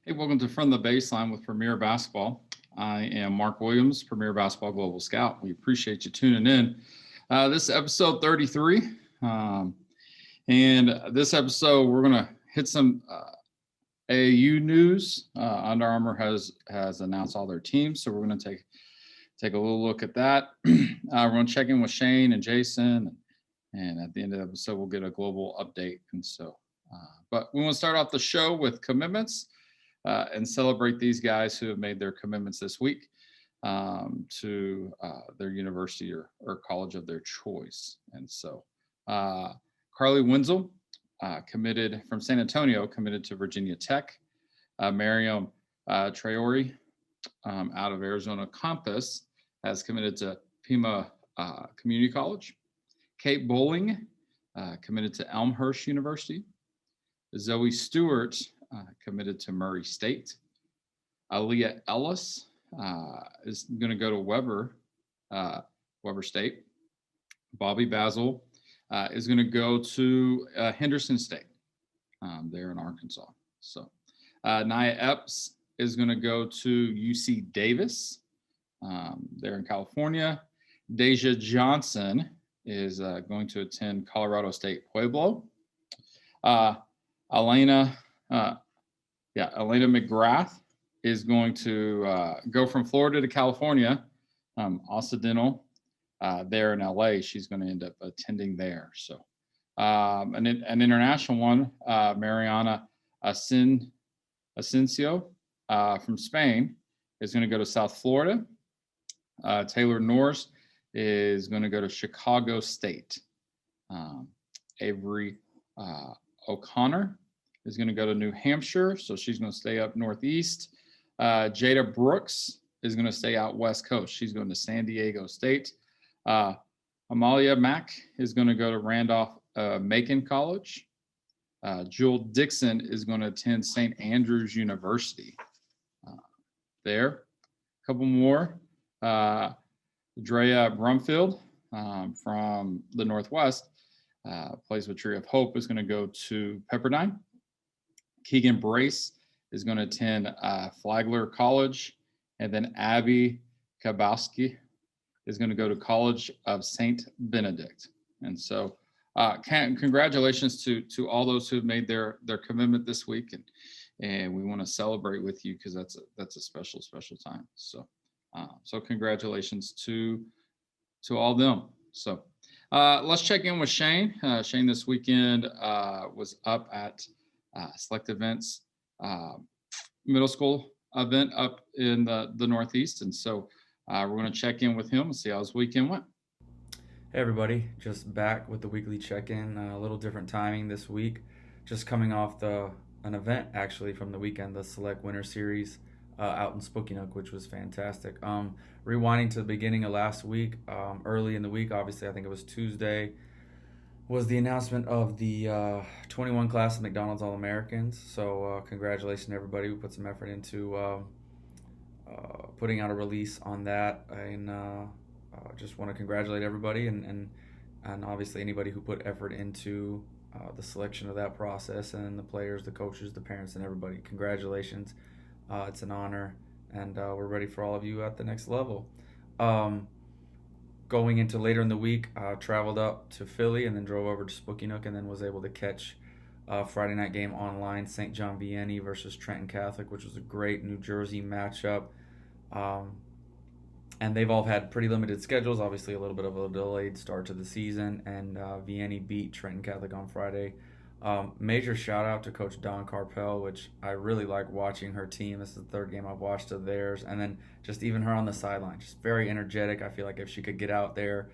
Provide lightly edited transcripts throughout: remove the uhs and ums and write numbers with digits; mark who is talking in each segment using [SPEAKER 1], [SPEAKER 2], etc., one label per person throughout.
[SPEAKER 1] Hey, welcome to From the Baseline with Premier Basketball. I am Mark Williams, Premier Basketball Global Scout. We appreciate you tuning in. This is episode 33. And this episode, we're going to hit some AAU news. Under Armour has announced all their teams, so we're going to take a little look at that. We're going to check in with Shane and Jason, and at the end of the episode, we'll get a global update. And so, but we want to start off the show with commitments. And celebrate these guys who have made their commitments this week to their university or college of their choice. And so Carleigh Wenzel committed from San Antonio, committed to Virginia Tech. Mariam Traore out of Arizona Campus has committed to Pima Community College. Cate Boling committed to Elmhurst University. Zoe Stewart committed to Murray State. Aaliyah Ellis is going to go to Weber State. Bobbi Bazzle is going to go to Henderson State there in Arkansas. So Nya Epps is going to go to UC Davis there in California. Daeja Johnson is going to attend Colorado State Pueblo. Alyanna McGrath is going to go from Florida to California, Occidental, there in LA. She's going to end up attending there. So an international one, Mariana Asensio from Spain is going to go to South Florida. Taylor Norris is going to go to Chicago State. Avery O'Connor is going to go to New Hampshire, so she's going to stay up northeast. Jaida Brooks is going to stay out west coast. She's going to San Diego State. Amalia Mack is going to go to Randolph-Macon College. Jewell Dixon is going to attend St. Andrews University. There, a couple more. Daeja Brumfield from the Northwest, plays with Tree of Hope, is going to go to Pepperdine. Keegan Brace is going to attend Flagler College, and then Abby Kabowski is going to go to College of St. Benedict. And so congratulations to all those who have made their commitment this week, and we want to celebrate with you because that's a special time. So congratulations to all them. So let's check in with Shane. Shane this weekend was up at Select Events middle school event up in the Northeast. And so we're going to check in with him and see how his weekend went.
[SPEAKER 2] Hey everybody, just back with the weekly check-in. A little different timing this week. Just coming off an event actually from the weekend, the Select Winter Series out in Spokane, which was fantastic. Rewinding to the beginning of last week, early in the week, obviously I think it was Tuesday, was the announcement of the 21 class of McDonald's All-Americans. So congratulations to everybody who put some effort into putting out a release on that. And just want to congratulate everybody and obviously anybody who put effort into the selection of that process, and the players, the coaches, the parents, and everybody. Congratulations. It's an honor, and we're ready for all of you at the next level. Going into later in the week, traveled up to Philly and then drove over to Spokane, and then was able to catch Friday night game online, St. John Vianney versus Trenton Catholic, which was a great New Jersey matchup. And they've all had pretty limited schedules, obviously a little bit of a delayed start to the season, and Vianney beat Trenton Catholic on Friday. Major shout out to Coach Dawn Carpel, which I really like watching her team. This is the third game I've watched of theirs, and then just even her on the sideline, just very energetic. I feel like if she could get out there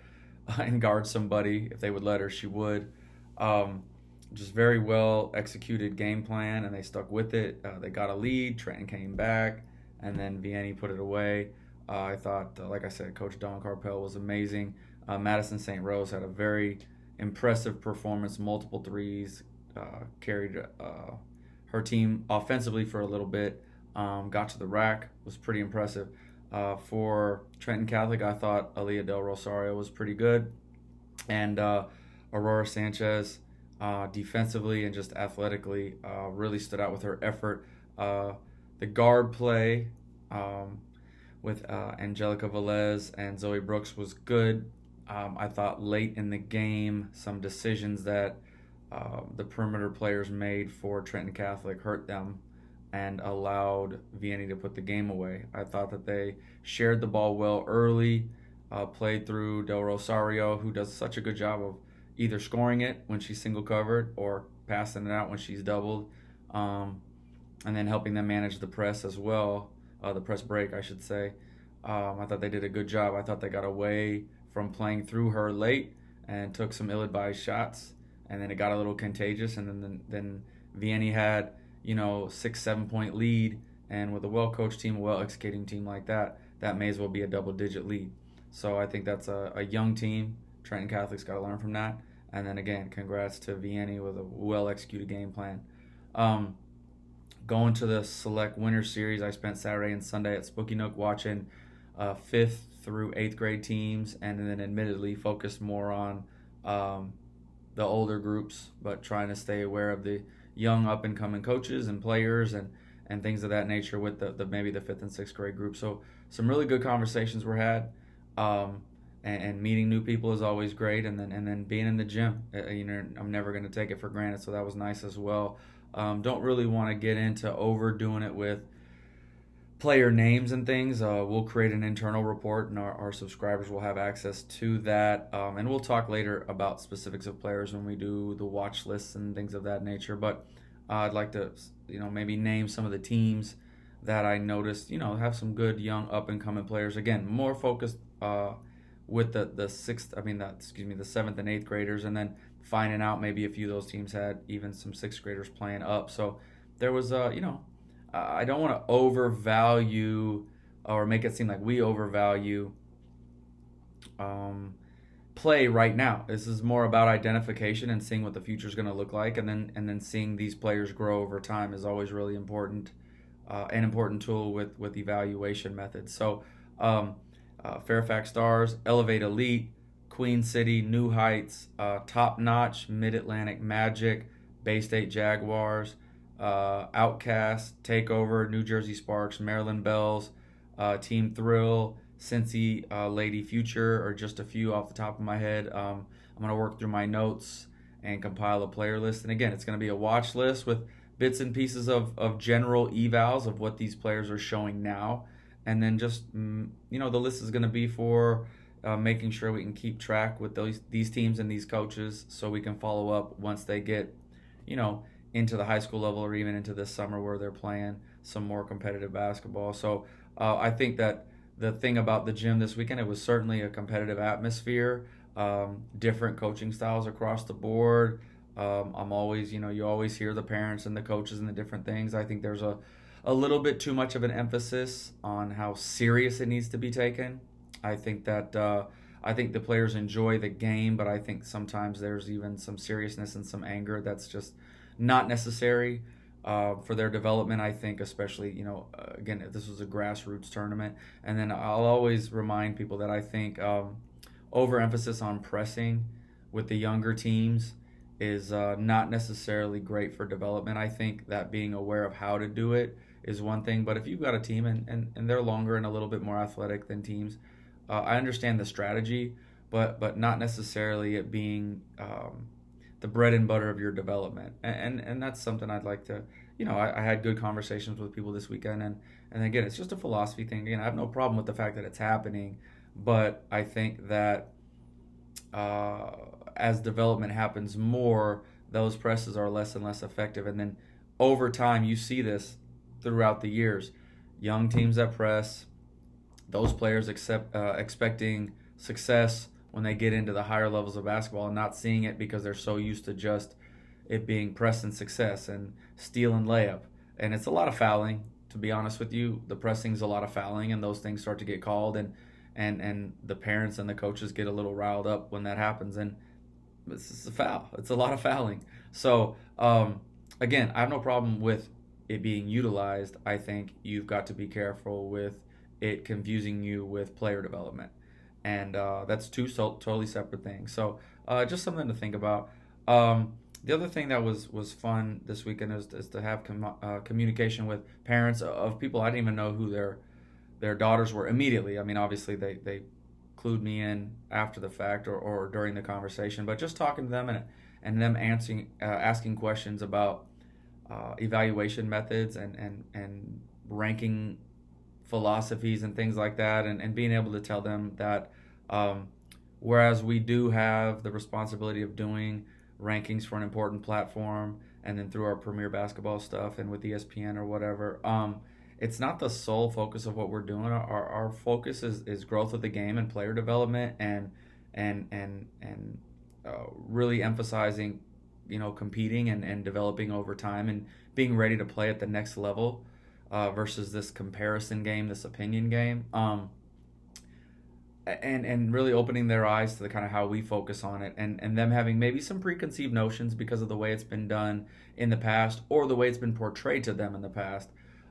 [SPEAKER 2] and guard somebody, if they would let her, she would. Just very well executed game plan, and they stuck with it. They got a lead, Trenton came back, and then Vianney put it away. I thought, like I said, Coach Dawn Carpel was amazing. Madison St. Rose had a very impressive performance, multiple threes, carried her team offensively for a little bit, got to the rack, was pretty impressive. For Trenton Catholic, I thought Aaliyah Del Rosario was pretty good, and Aurora Sanchez defensively and just athletically really stood out with her effort. The guard play with Angelica Velez and Zoe Brooks was good. I thought late in the game, some decisions that the perimeter players made for Trenton Catholic hurt them and allowed Vianney to put the game away. I thought that they shared the ball well early, played through Del Rosario, who does such a good job of either scoring it when she's single covered or passing it out when she's doubled, and then helping them manage the press as well, the press break, I should say. I thought they did a good job. I thought they got away from playing through her late and took some ill-advised shots, and then it got a little contagious, and then Vianney had 6-7 point lead, and with a well-coached team, a well-executing team like that, that may as well be a double-digit lead. So I think that's a young team. Trenton Catholic's got to learn from that. And then again, congrats to Vianney with a well-executed game plan. Going to the Select Winter Series, I spent Saturday and Sunday at Spooky Nook watching 5th through 8th grade teams, and then admittedly focused more on the older groups, but trying to stay aware of the young up-and-coming coaches and players and things of that nature with the maybe the 5th and 6th grade group. So some really good conversations were had, and meeting new people is always great, and then being in the gym. I'm never going to take it for granted, so that was nice as well. Don't really want to get into overdoing it with player names and things. We'll create an internal report, and our subscribers will have access to that. And we'll talk later about specifics of players when we do the watch lists and things of that nature. But I'd like to, maybe name some of the teams that I noticed, have some good young up and coming players. Again, more focused with the 7th and 8th graders, and then finding out maybe a few of those teams had even some 6th graders playing up. So there was I don't want to overvalue or make it seem like we overvalue play right now. This is more about identification and seeing what the future is going to look like, and then seeing these players grow over time is always really important, an important tool with evaluation methods. So Fairfax Stars, Elevate Elite, Queen City, New Heights, Top Notch, Mid-Atlantic Magic, Bay State Jaguars, Outcast, Takeover, New Jersey Sparks, Maryland Bells, Team Thrill, Cincy Lady Future, or just a few off the top of my head. I'm going to work through my notes and compile a player list. And again, it's going to be a watch list with bits and pieces of general evals of what these players are showing now. And then just, the list is going to be for making sure we can keep track with these teams and these coaches, so we can follow up once they get, into the high school level or even into this summer where they're playing some more competitive basketball. So I think that the thing about the gym this weekend, it was certainly a competitive atmosphere, different coaching styles across the board. I'm always, you always hear the parents and the coaches and the different things. I think there's a little bit too much of an emphasis on how serious it needs to be taken. I think that the players enjoy the game, but I think sometimes there's even some seriousness and some anger that's just not necessary for their development. I think especially, again, this was a grassroots tournament. And then I'll always remind people that I think overemphasis on pressing with the younger teams is not necessarily great for development. I think that being aware of how to do it is one thing, but if you've got a team and they're longer and a little bit more athletic than teams, I understand the strategy, but not necessarily it being the bread and butter of your development. And that's something I'd like to, I had good conversations with people this weekend, and again, it's just a philosophy thing. Again, I have no problem with the fact that it's happening, but I think that as development happens more, those presses are less and less effective. And then over time, you see this throughout the years. Young teams that press, those players expecting success when they get into the higher levels of basketball and not seeing it because they're so used to just it being press and success and steal and layup. And it's a lot of fouling, to be honest with you. The pressing's a lot of fouling, and those things start to get called, and the parents and the coaches get a little riled up when that happens. And it's a foul. It's a lot of fouling. So, again, I have no problem with it being utilized. I think you've got to be careful with it confusing you with player development. And that's two totally separate things. So just something to think about. The other thing that was fun this weekend is to have communication with parents of people I didn't even know who their daughters were immediately. I mean, obviously they clued me in after the fact or during the conversation, but just talking to them and them asking questions about evaluation methods and ranking philosophies and things like that, and being able to tell them that whereas we do have the responsibility of doing rankings for an important platform and then through our Premier Basketball stuff and with ESPN or whatever, it's not the sole focus of what we're doing. Our focus is growth of the game and player development and really emphasizing, competing and developing over time and being ready to play at the next level versus this comparison game, this opinion game. And really opening their eyes to the kind of how we focus on it and them having maybe some preconceived notions because of the way it's been done in the past or the way it's been portrayed to them in the past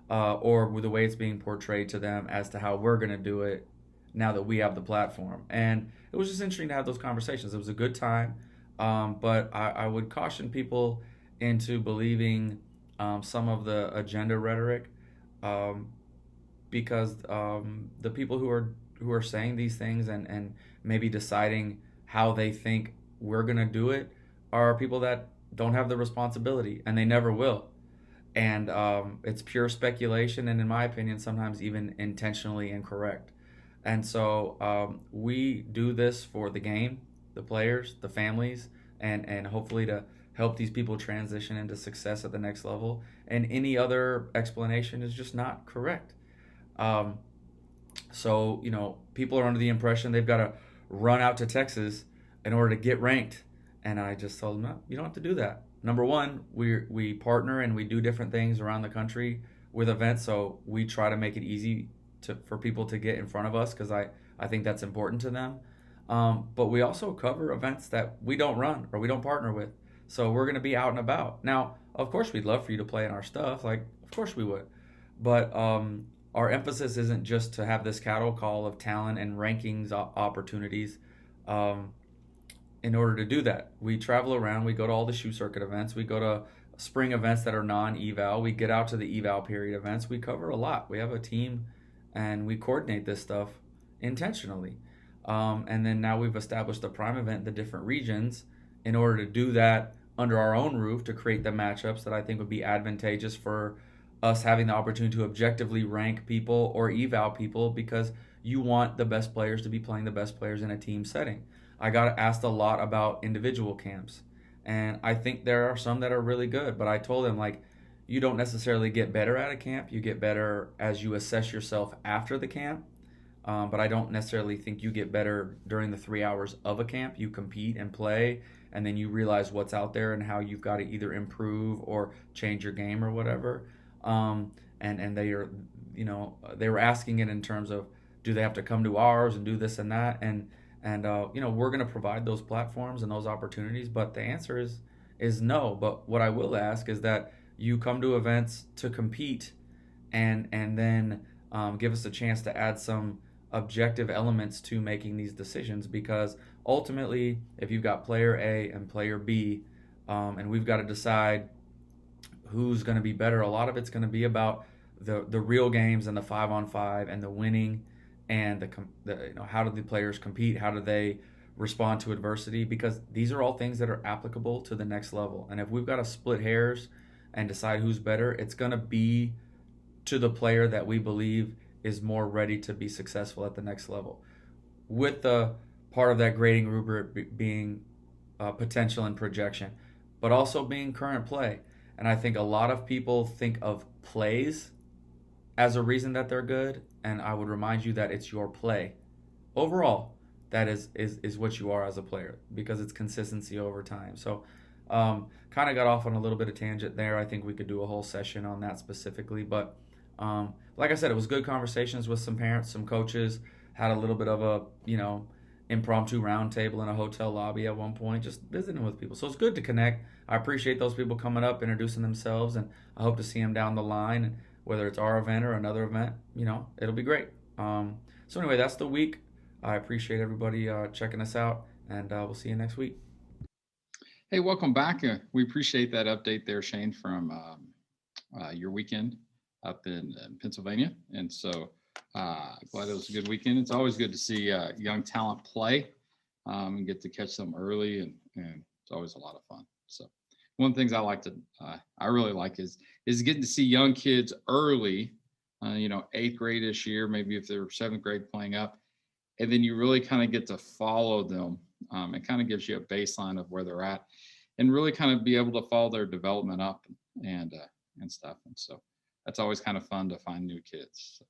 [SPEAKER 2] or with the way it's being portrayed to them as to how we're going to do it now that we have the platform. And it was just interesting to have those conversations. It was a good time, but I would caution people into believing some of the agenda rhetoric because the people who are saying these things and maybe deciding how they think we're going to do it are people that don't have the responsibility, and they never will. And it's pure speculation, and in my opinion, sometimes even intentionally incorrect. And so we do this for the game, the players, the families, and hopefully to help these people transition into success at the next level. And any other explanation is just not correct. So, people are under the impression they've got to run out to Texas in order to get ranked. And I just told them, no, you don't have to do that. Number one, we partner and we do different things around the country with events. So we try to make it easy for people to get in front of us because I think that's important to them. But we also cover events that we don't run or we don't partner with. So we're going to be out and about. Now, of course, we'd love for you to play in our stuff. Like, of course we would. But our emphasis isn't just to have this cattle call of talent and rankings opportunities. In order to do that, we travel around, we go to all the shoe circuit events, we go to spring events that are non-eval, we get out to the eval period events, we cover a lot. We have a team and we coordinate this stuff intentionally. And then now we've established the prime event in the different regions in order to do that under our own roof to create the matchups that I think would be advantageous for us having the opportunity to objectively rank people or eval people because you want the best players to be playing the best players in a team setting. I got asked a lot about individual camps, and I think there are some that are really good, but I told them, you don't necessarily get better at a camp. You get better as you assess yourself after the camp, but I don't necessarily think you get better during the 3 hours of a camp. You compete and play, and then you realize what's out there and how you've got to either improve or change your game or whatever. And they are, they were asking it in terms of, do they have to come to ours and do this and that? And we're going to provide those platforms and those opportunities, but the answer is no. But what I will ask is that you come to events to compete and then give us a chance to add some objective elements to making these decisions, because ultimately, if you've got player A and player B, and we've got to decide who's going to be better, a lot of it's going to be about the real games and the 5-on-5 and the winning and how do the players compete, how do they respond to adversity, because these are all things that are applicable to the next level. And if we've got to split hairs and decide who's better, it's going to be to the player that we believe is more ready to be successful at the next level, with the part of that grading rubric being potential and projection, but also being current play. And I think a lot of people think of plays as a reason that they're good, and I would remind you that it's your play overall that is what you are as a player, because it's consistency over time. So kind of got off on a little bit of tangent there. I think we could do a whole session on that specifically, but like I said, it was good conversations with some parents, some coaches, had a little bit of a impromptu round table in a hotel lobby at one point, just visiting with people. So it's good to connect. I appreciate those people coming up, introducing themselves, and I hope to see them down the line, whether it's our event or another event. It'll be great. So anyway, that's the week. I appreciate everybody checking us out, and we'll see you next week.
[SPEAKER 1] Hey, welcome back. We appreciate that update there, Shane, from your weekend up in Pennsylvania. And so glad it was a good weekend. It's always good to see young talent play and get to catch them early, and it's always a lot of fun. So one of the things I really like is getting to see young kids early, eighth grade this year, maybe if they're seventh grade playing up, and then you really kind of get to follow them. It kind of gives you a baseline of where they're at, and really kind of be able to follow their development up and stuff. And so that's always kind of fun to find new kids. So,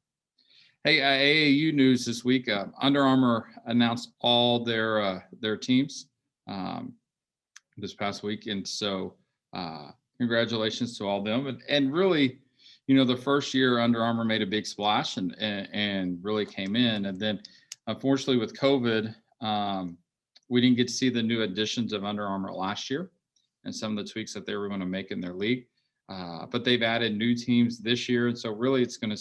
[SPEAKER 1] hey, AAU news this week. Under Armour announced all their teams this past week, and so congratulations to all of them. And really, the first year Under Armour made a big splash and really came in, and then unfortunately with COVID, we didn't get to see the new additions of Under Armour last year and some of the tweaks that they were going to make in their league. But they've added new teams this year, and so really it's going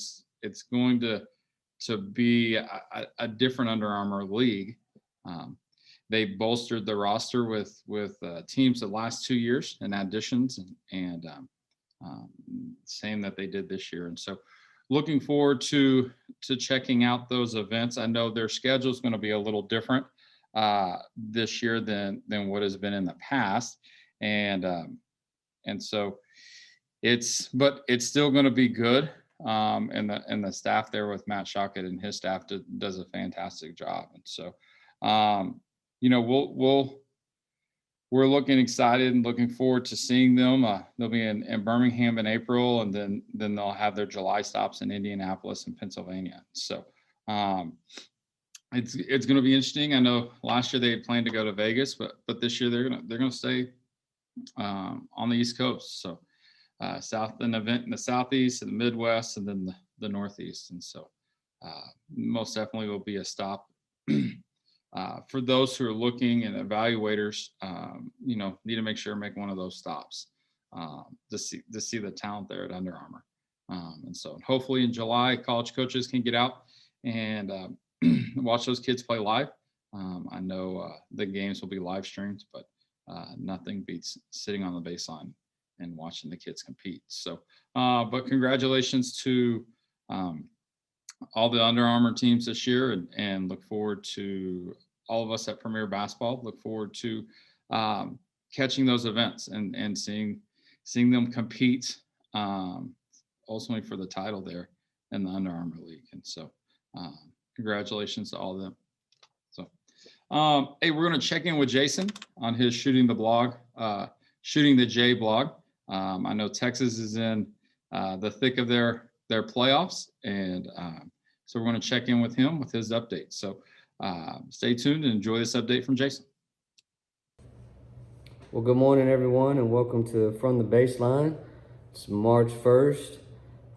[SPEAKER 1] to be a different Under Armour league. They bolstered the roster with teams the last 2 years and additions, and same that they did this year. And so looking forward to checking out those events. I know their schedule is going to be a little different this year than what has been in the past, and so it's still going to be good. And the staff there with Matt Shockett and his staff does a fantastic job. And so we're looking excited and looking forward to seeing them. They'll be in Birmingham in April, and then they'll have their July stops in Indianapolis and Pennsylvania. So it's going to be interesting. I know last year they had planned to go to Vegas, but this year they're going to stay on the East Coast. So an event in the Southeast and the Midwest, and then the Northeast. And so most definitely will be a stop for those who are looking, and evaluators, need to make sure to make one of those stops to see the talent there at Under Armour. And so hopefully in July, college coaches can get out and watch those kids play live. I know the games will be live streamed, but nothing beats sitting on the baseline and watching the kids compete. So, but congratulations to all the Under Armour teams this year, and look forward to all of us at Premier Basketball. Look forward to catching those events and seeing them compete ultimately for the title there in the Under Armour League. And so, congratulations to all of them. So, hey, we're going to check in with Jason on his Shooting the J blog. I know Texas is in the thick of their playoffs, and so we're going to check in with him with his update. So stay tuned and enjoy this update from Jason.
[SPEAKER 3] Well, good morning, everyone, and welcome to From the Baseline. It's March 1st,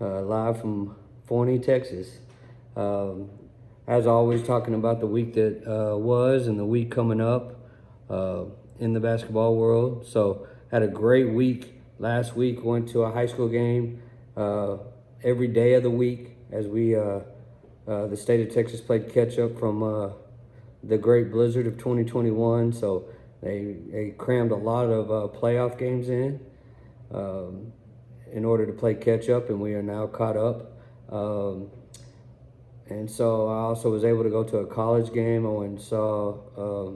[SPEAKER 3] live from Forney, Texas. As always, talking about the week that was and the week coming up in the basketball world. So had a great week. Last week went to a high school game every day of the week as the state of Texas played catch up from the great blizzard of 2021. So they crammed a lot of playoff games in order to play catch up, and we are now caught up. And so I also was able to go to a college game. I went and saw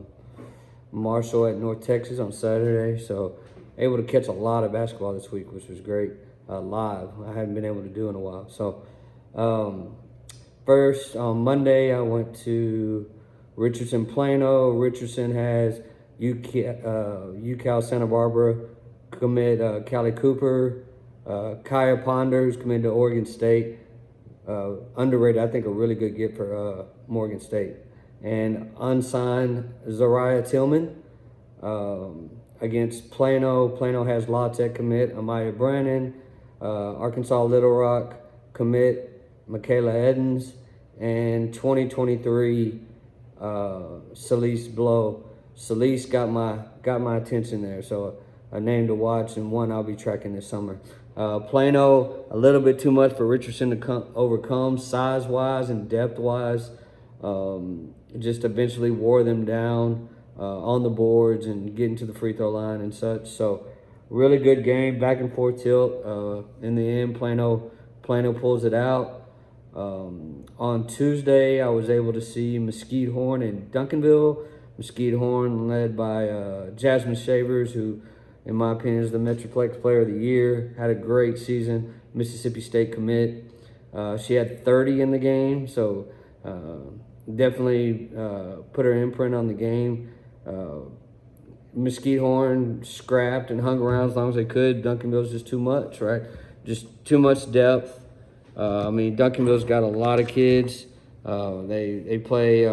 [SPEAKER 3] Marshall at North Texas on Saturday. So able to catch a lot of basketball this week, which was great, live. I hadn't been able to do in a while. So first, on Monday, I went to Richardson Plano. Richardson has UCal Santa Barbara commit Callie Cooper, Kaya Ponder, who's committed to Oregon State. Underrated, I think a really good get for Morgan State. And unsigned Zariah Tillman against Plano. Plano has La Tech commit Amaya Brannon, Arkansas Little Rock commit Michaela Edens, and 2023 Celeste Blow. Celeste got my attention there, so a name to watch and one I'll be tracking this summer. Plano, a little bit too much for Richardson to overcome size-wise and depth-wise. Just eventually wore them down. on the boards and getting to the free throw line and such. So really good game, back and forth tilt. In the end, Plano pulls it out. On Tuesday, I was able to see Mesquite Horn and Duncanville. Mesquite Horn led by Jasmine Shavers, who, in my opinion, is the Metroplex Player of the Year. Had a great season. Mississippi State commit. She had 30 in the game, so definitely put her imprint on the game. Mesquite Horn scrapped and hung around as long as they could. Duncanville's just too much, right? Just too much depth. Duncanville's got a lot of kids. They play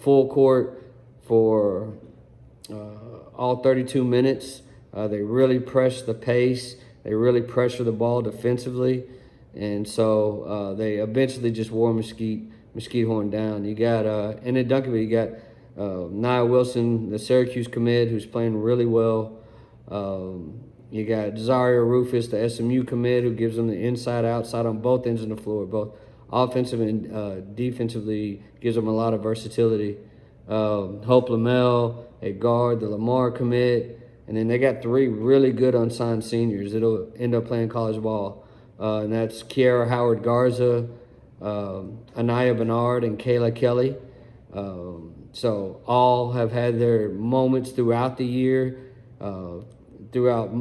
[SPEAKER 3] full court for all 32 minutes. They really press the pace. They really pressure the ball defensively. And so they eventually just wore Mesquite Horn down. You got, and in Duncanville, you got Nya Wilson, the Syracuse commit, who's playing really well. You got Zaria Rufus, the SMU commit, who gives them the inside, outside on both ends of the floor, both offensive and defensively, gives them a lot of versatility. Hope Lamel, a guard, the Lamar commit, and then they got 3 really good unsigned seniors that'll end up playing college ball. And that's Kiara Howard Garza, Anaya Bernard, and Kayla Kelly. So all have had their moments throughout the year, throughout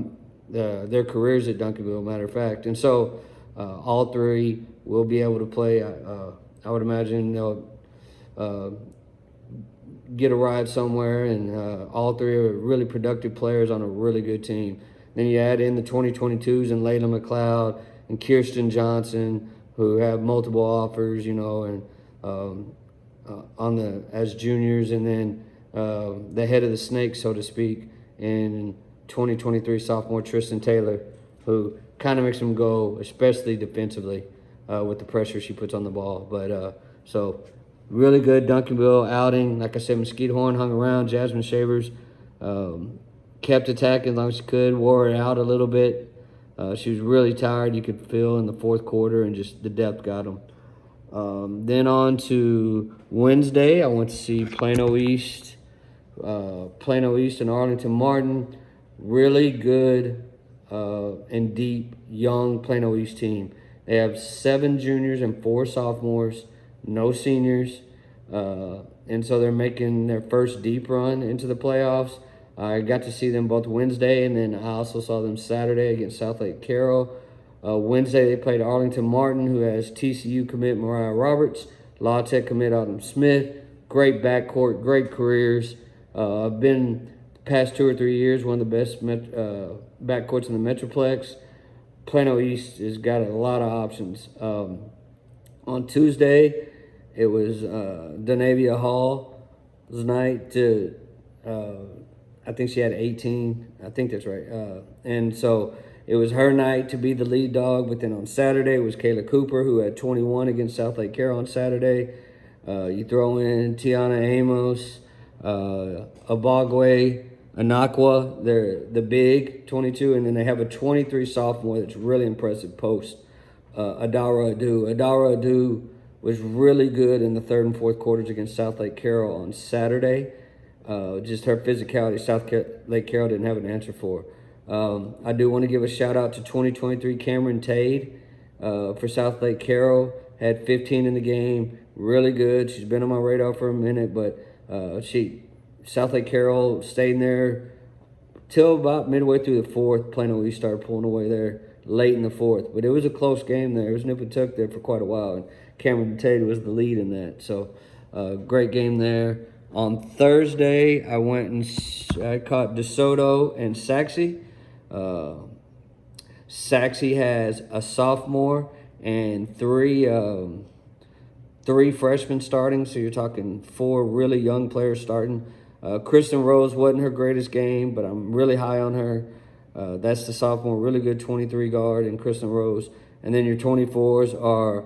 [SPEAKER 3] their careers at Duncanville, matter of fact. And so all 3 will be able to play. I would imagine they'll get a ride somewhere, and all 3 are really productive players on a really good team. Then you add in the 2022s and Layla McLeod and Kirsten Johnson, who have multiple offers, and as juniors, and then the head of the snake, so to speak, in 2023 sophomore Tristan Taylor, who kind of makes them go, especially defensively, with the pressure she puts on the ball. But so really good Duncanville outing. Like I said, Mesquite Horn hung around. Jasmine Shavers kept attacking as long as she could, wore it out a little bit. She was really tired. You could feel in the fourth quarter, and just the depth got them. Then on to Wednesday, I went to see Plano East and Arlington Martin. Really good and deep young Plano East team. They have 7 juniors and 4 sophomores, no seniors. And so they're making their first deep run into the playoffs. I got to see them both Wednesday, and then I also saw them Saturday against South Lake Carroll. Wednesday, they played Arlington Martin, who has TCU commit Mariah Roberts, La Tech commit Autumn Smith. Great backcourt, great careers. I've been the past 2 or 3 years one of the best backcourts in the Metroplex. Plano East has got a lot of options. On Tuesday, it was Daeja Hall's night to I think she had 18. I think that's right. And so it was her night to be the lead dog. But then on Saturday, it was Kayla Cooper, who had 21 against South Lake Carroll on Saturday. You throw in Tiana Amos, Abagwe, Anakwa, they're the big 22. And then they have a 23 sophomore that's really impressive post, Adara Adu. Adara Adu was really good in the 3rd and 4th quarters against South Lake Carroll on Saturday. Just her physicality, South Lake Carroll didn't have an answer for. I do want to give a shout out to 2023 Cameron Tade for South Lake Carroll. Had 15 in the game, really good. She's been on my radar for a minute, but South Lake Carroll stayed in there till about midway through the 4th. Plano East started pulling away there late in the 4th, but it was a close game there. It was nip and tuck there for quite a while, and Cameron Tade was the lead in that. So great game there. On Thursday, I went and I caught DeSoto and Saxe. Saxe has a sophomore and three freshmen starting, so you're talking 4 really young players starting. Kristen Rose wasn't her greatest game, but I'm really high on her. That's the sophomore, really good 23 guard, and Kristen Rose. And then your 24s are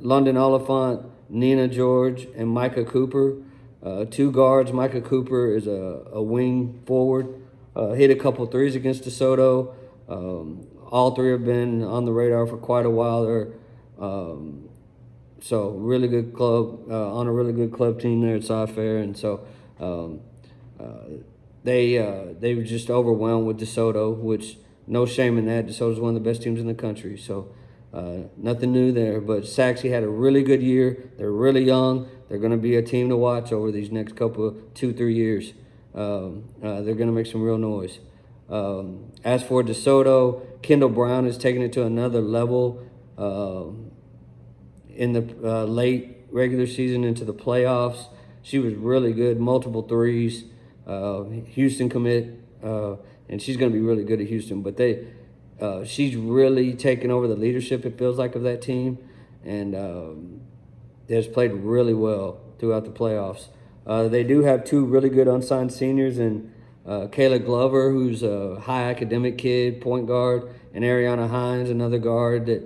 [SPEAKER 3] London Oliphant, Nina George, and Micah Cooper. 2 guards. Micah Cooper is a wing forward. Hit a couple threes against DeSoto. All 3 have been on the radar for quite a while. They're so really good club, on a really good club team there at Cy Fair. And so Um, they were just overwhelmed with DeSoto, which no shame in that. DeSoto's one of the best teams in the country, so nothing new there. But Saxe had a really good year. They're really young. They're going to be a team to watch over these next couple, 2-3 years. They're going to make some real noise. As for DeSoto, Kendall Brown is taking it to another level in the late regular season into the playoffs. She was really good, multiple threes. Houston commit, and she's going to be really good at Houston. But she's really taken over the leadership, it feels like, of that team, and has played really well throughout the playoffs. They do have two really good unsigned seniors, and Kayla Glover, who's a high academic kid, point guard, and Ariana Hines, another guard that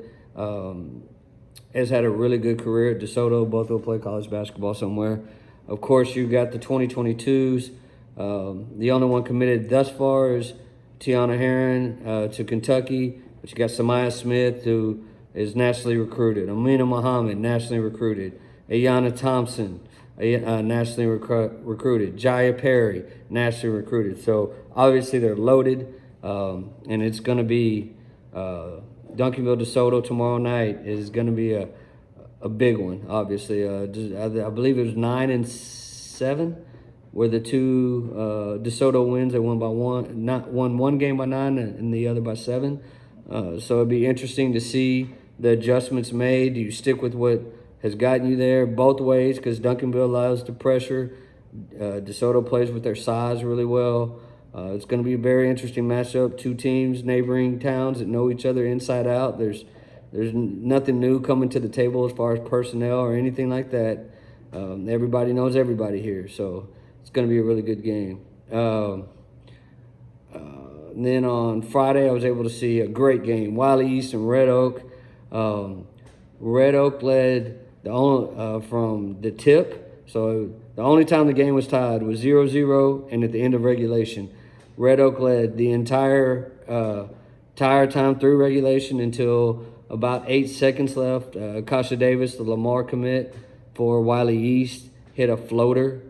[SPEAKER 3] has had a really good career at DeSoto. Both will play college basketball somewhere. Of course, you got the 2022s. The only one committed thus far is Tiana Heron to Kentucky, but you got Samaya Smith, who is nationally recruited. Amina Muhammad, nationally recruited. Ayanna Thompson, nationally recruited. Jaya Perry, nationally recruited. So obviously they're loaded, and it's going to be Duncanville DeSoto tomorrow night is going to be a big one. Obviously, I believe it was 9-7 were the two DeSoto wins. They won by one game by 9 and the other by 7. So it'd be interesting to see the adjustments made. Do you stick with what has gotten you there both ways? Because Duncanville allows the pressure. DeSoto plays with their size really well. It's going to be a very interesting matchup. Two teams, neighboring towns that know each other inside out. There's nothing new coming to the table as far as personnel or anything like that. Everybody knows everybody here, so it's going to be a really good game. Then on Friday, I was able to see a great game. Wiley East and Red Oak. Red Oak led from the tip. So the only time the game was tied was 0-0 and at the end of regulation. Red Oak led the entire time through regulation until about 8 seconds left. Kasha Davis, the Lamar commit for Wiley East, hit a floater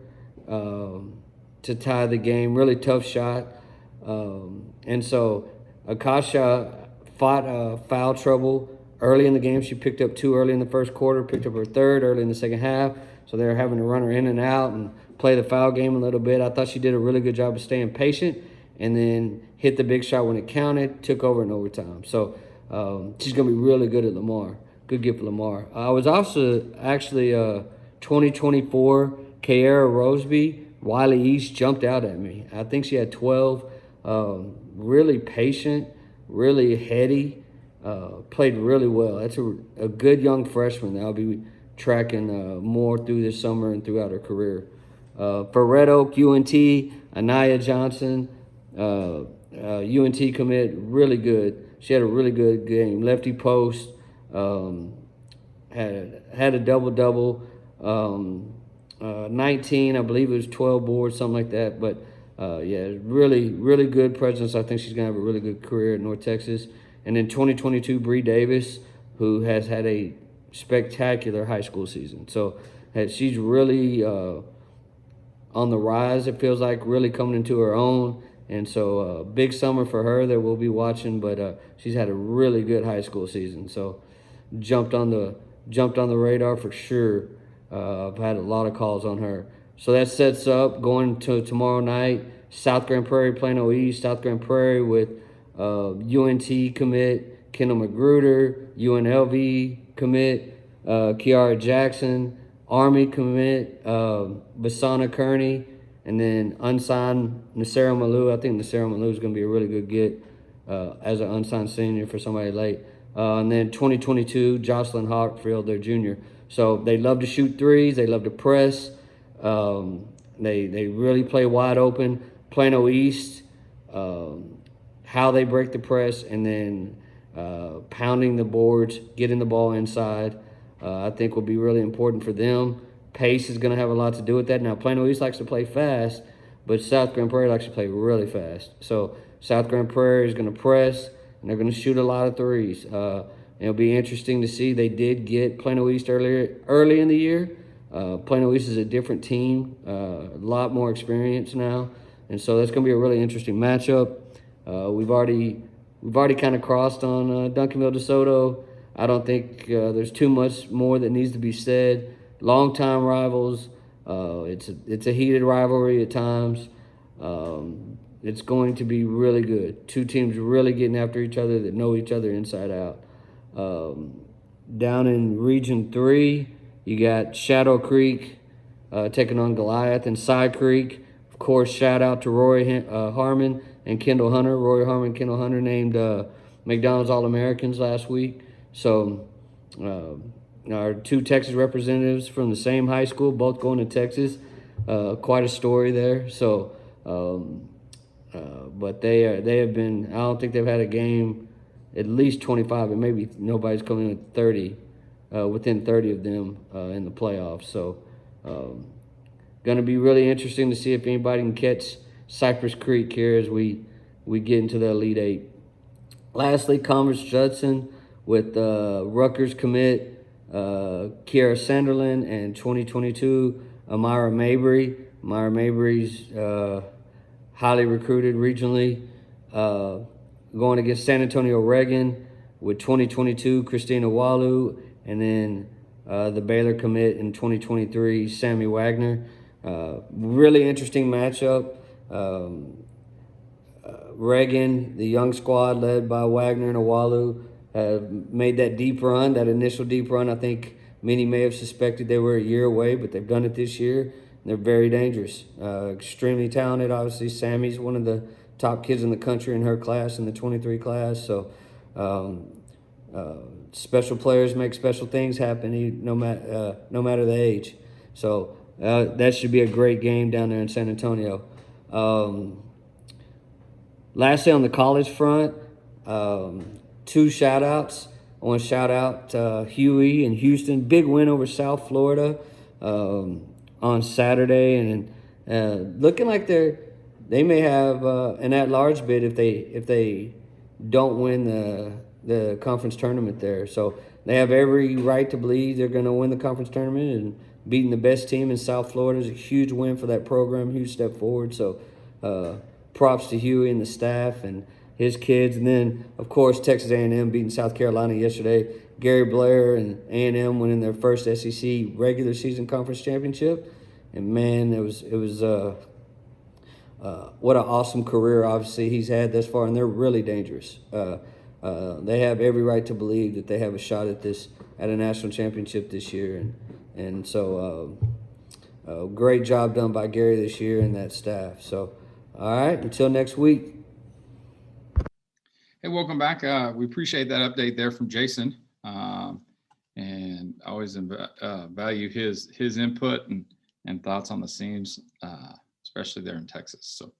[SPEAKER 3] to tie the game. Really tough shot. And so Akasha fought foul trouble early in the game. She picked up 2 early in the first quarter, picked up her 3rd early in the second half. So they were having to run her in and out and play the foul game a little bit. I thought she did a really good job of staying patient and then hit the big shot when it counted, took over in overtime. So she's going to be really good at Lamar. Good gift for Lamar. I was also actually 2024 Kiara Roseby, Wiley East jumped out at me. I think she had 12. Really patient, really heady, played really well. That's a good young freshman that I'll be tracking more through this summer and throughout her career. For Red Oak, UNT, Anaya Johnson, UNT commit, really good. She had a really good game. Lefty post, had a double-double, 19, I believe it was 12 boards, something like that. But, yeah, really, really good presence. I think she's going to have a really good career at North Texas. And then 2022, Bree Davis, who has had a spectacular high school season. So she's really on the rise, it feels like, really coming into her own. And so big summer for her that we'll be watching, but she's had a really good high school season. So jumped on the radar for sure. I've had a lot of calls on her. So that sets up going to tomorrow night, South Grand Prairie, Plano East, South Grand Prairie with UNT commit, Kendall Magruder, UNLV commit, Kiara Jackson, Army commit, Basana Kearney, and then unsigned Nasera Malou. I think Nasera Malou is going to be a really good get as an unsigned senior for somebody late. And then 2022, Jocelyn Hartfield, their junior. So they love to shoot threes. They love to press. They really play wide open. Plano East, how they break the press and then pounding the boards, getting the ball inside, I think will be really important for them. Pace is going to have a lot to do with that. Now, Plano East likes to play fast, but South Grand Prairie likes to play really fast. So South Grand Prairie is going to press, and they're going to shoot a lot of threes. It'll be interesting to see. They did get Plano East early in the year. Plano East is a different team, a lot more experience now, and so that's going to be a really interesting matchup. We've already kind of crossed on Duncanville DeSoto. I don't think there's too much more that needs to be said. Longtime rivals. It's a heated rivalry at times. It's going to be really good. Two teams really getting after each other that know each other inside out. Down in Region 3, you got Shadow Creek taking on Goliath and Side Creek. Of course, shout out to Roy Harmon and Kendall Hunter. Roy Harmon and Kendall Hunter named McDonald's All-Americans last week. So our two Texas representatives from the same high school, both going to Texas. Quite a story there. So, but they have been, I don't think they've had a game at least 25, and maybe nobody's coming in with 30. Within 30 of them in the playoffs. So going to be really interesting to see if anybody can catch Cypress Creek here as we get into the Elite Eight. Lastly, Conference Judson with Rutgers commit Kiara Sanderlin and 2022 Amira Mabry. Amira Mabry's highly recruited regionally. Going against San Antonio Reagan with 2022 Christina Walu. And then the Baylor commit in 2023, Sammy Wagner. Really interesting matchup. Reagan, the young squad led by Wagner and Awalu, have made that deep run, that initial deep run. I think many may have suspected they were a year away, but they've done it this year. They're very dangerous. Extremely talented. Obviously, Sammy's one of the top kids in the country in her class, in the 23 class. So, special players make special things happen, no matter the age. So that should be a great game down there in San Antonio. Lastly, on the college front, two shout-outs. I want to shout out Huey and Houston. Big win over South Florida on Saturday, and looking like they may have an at-large bid if they don't win the conference tournament there. So they have every right to believe they're going to win the conference tournament, and beating the best team in South Florida is a huge win for that program, huge step forward. So props to Huey and the staff and his kids. And then, of course, Texas A&M beating South Carolina yesterday. Gary Blair and A&M winning their first SEC regular season conference championship. And, man, it was what an awesome career, obviously, he's had thus far, and they're really dangerous. They have every right to believe that they have a shot at a national championship this year, and so great job done by Gary this year and that staff. So, all right, until next week.
[SPEAKER 1] Hey, welcome back. We appreciate that update there from Jason, and always value his input and thoughts on the scenes, especially there in Texas. So,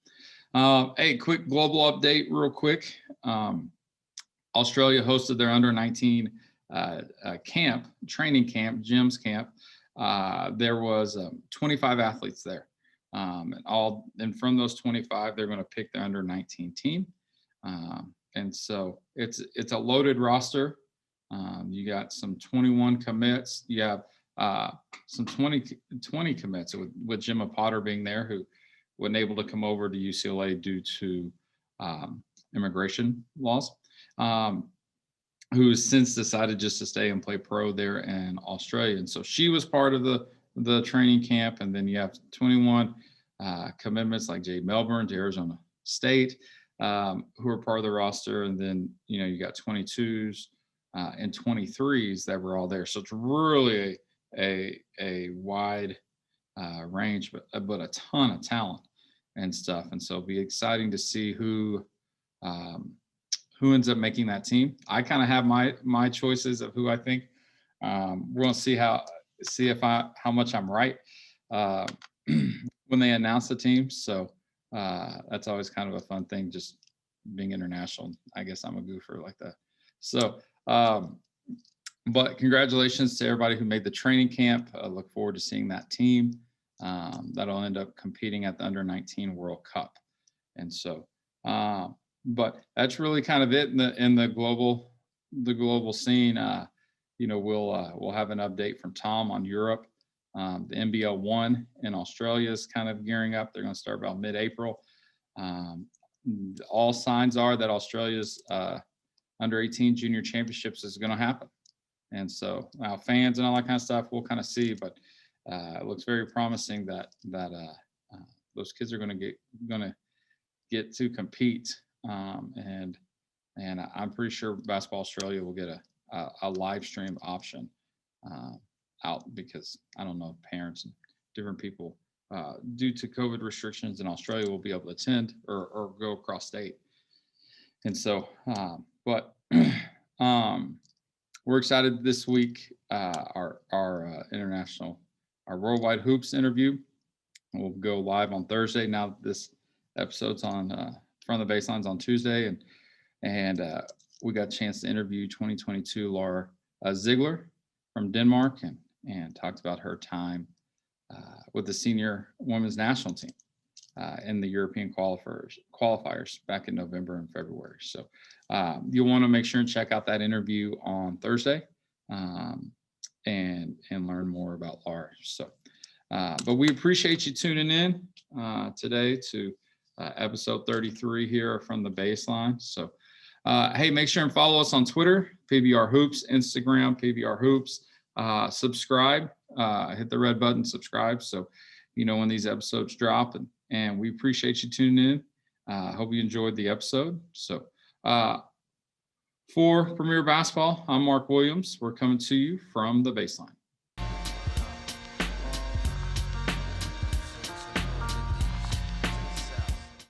[SPEAKER 1] hey, quick global update, real quick. Australia hosted their under-19 training camp, gyms camp. There was 25 athletes there, and from those 25, they're going to pick their under-19 team. And so it's a loaded roster. You got some 21 commits. You have some 20 commits with Gemma Potter being there, who wasn't able to come over to UCLA due to immigration laws. Who has since decided just to stay and play pro there in Australia. And so she was part of the training camp. And then you have 21 commitments like Jade Melbourne to Arizona State, who are part of the roster. And then, you got 22s and 23s that were all there. So it's really a wide range, but a ton of talent and stuff. And so it'll be exciting to see who ends up making that team. I kind of have my choices of who I think. We're going to see how much I'm right when they announce the team. So that's always kind of a fun thing, just being international. I guess I'm a goofer like that. So, but congratulations to everybody who made the training camp. I look forward to seeing that team that'll end up competing at the Under-19 World Cup. And so, but that's really kind of it in the global scene. We'll have an update from Tom on Europe The NBL 1 in Australia is kind of gearing up. They're going to start about mid-April. All signs are that Australia's under 18 junior championships is going to happen. And so fans and all that kind of stuff, we'll kind of see, but it looks very promising that those kids are going to get to compete. And I'm pretty sure Basketball Australia will get a live stream option out, because I don't know if parents and different people, due to COVID restrictions in Australia, will be able to attend or go across state. And so, but we're excited this week. Our Worldwide Hoops interview will go live on Thursday. Now this episode's on From the Baseline's on Tuesday, and we got a chance to interview 2022 Laura Ziegler from Denmark, and talked about her time with the senior women's national team in the European qualifiers back in November and February. So you'll want to make sure and check out that interview on Thursday and learn more about Laura. So, but we appreciate you tuning in today to episode 33 here from the Baseline. So, hey, make sure and follow us on Twitter, PBR Hoops, Instagram, PBR Hoops. Subscribe, hit the red button, subscribe, so you know when these episodes drop, and we appreciate you tuning in. Hope you enjoyed the episode. So for Premier Basketball, I'm Mark Williams. We're coming to you from the Baseline.